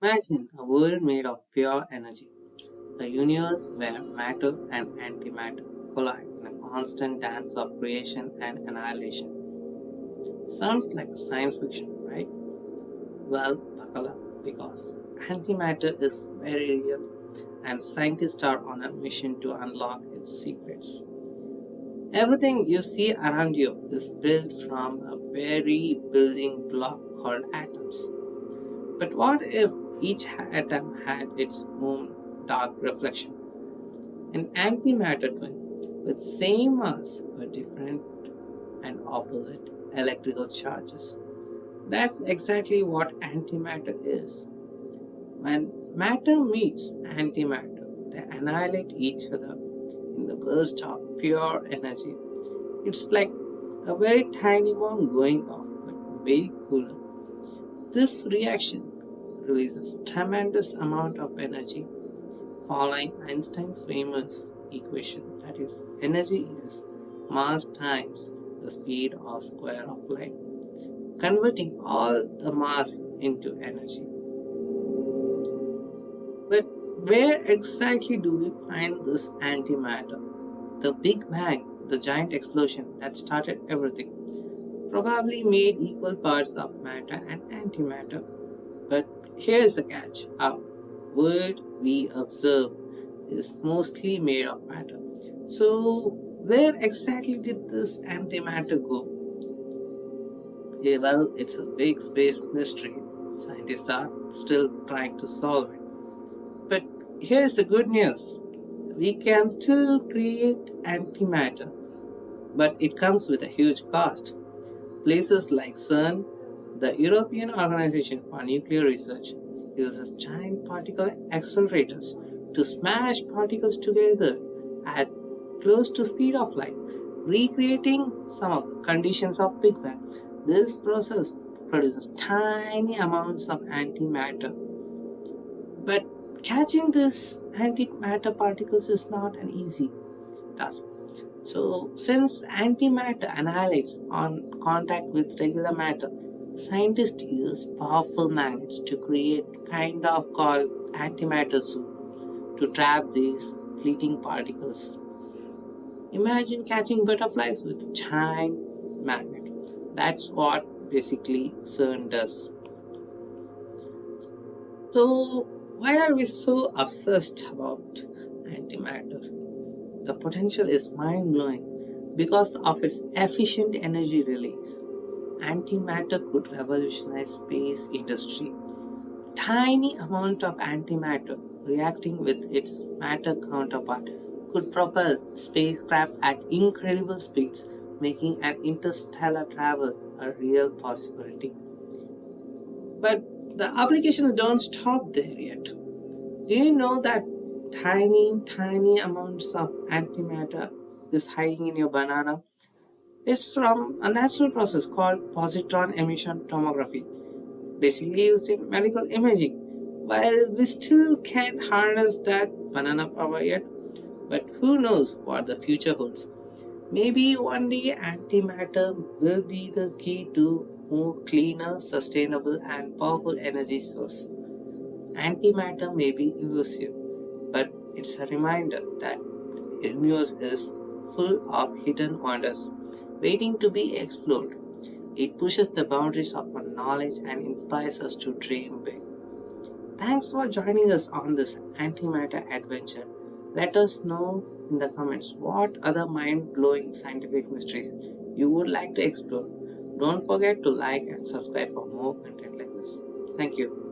Imagine a world made of pure energy, a universe where matter and antimatter collide in a constant dance of creation and annihilation. Sounds like a science fiction, right? Well, buckle up because antimatter is very real and scientists are on a mission to unlock its secrets. Everything you see around you is built from a very building block called atoms. But what if each atom had its own dark reflection? An antimatter twin with same mass but different and opposite electrical charges. That's exactly what antimatter is. When matter meets antimatter, they annihilate each other in the burst of pure energy. It's like a very tiny bomb going off, but way cooler. This reaction releases tremendous amount of energy following Einstein's famous equation, that is energy is mass times the speed of square of light, converting all the mass into energy. But where exactly do we find this antimatter? The Big Bang, the giant explosion that started everything, probably made equal parts of matter and antimatter. But here's the catch: our world we observe is mostly made of matter. So, where exactly did this antimatter go? Yeah, well, it's a big space mystery. Scientists are still trying to solve it. But here's the good news: we can still create antimatter, but it comes with a huge cost. Places like CERN, the European Organization for Nuclear Research, uses giant particle accelerators to smash particles together at close to speed of light, recreating some of the conditions of Big Bang. This process produces tiny amounts of antimatter, but catching these antimatter particles is not an easy task. So, since antimatter annihilates on contact with regular matter, scientists use powerful magnets to create kind of called antimatter soup to trap these fleeting particles. Imagine catching butterflies with a giant magnet. That's what basically CERN does. So, why are we so obsessed about antimatter? The potential is mind blowing because of its efficient energy release. Antimatter could revolutionize space industry. Tiny amount of antimatter reacting with its matter counterpart could propel spacecraft at incredible speeds, making an interstellar travel a real possibility. But the applications don't stop there yet. Do you know that tiny amounts of antimatter is hiding in your banana? It's from a natural process called positron emission tomography, basically used in medical imaging. While we still can't harness that banana power yet, but who knows what the future holds. Maybe one day antimatter will be the key to more cleaner, sustainable, and powerful energy source. Antimatter may be elusive, but it's a reminder that the universe is full of hidden wonders waiting to be explored. It pushes the boundaries of our knowledge and inspires us to dream big. Thanks for joining us on this antimatter adventure. Let us know in the comments what other mind blowing scientific mysteries you would like to explore. Don't forget to like and subscribe for more content like this. Thank you.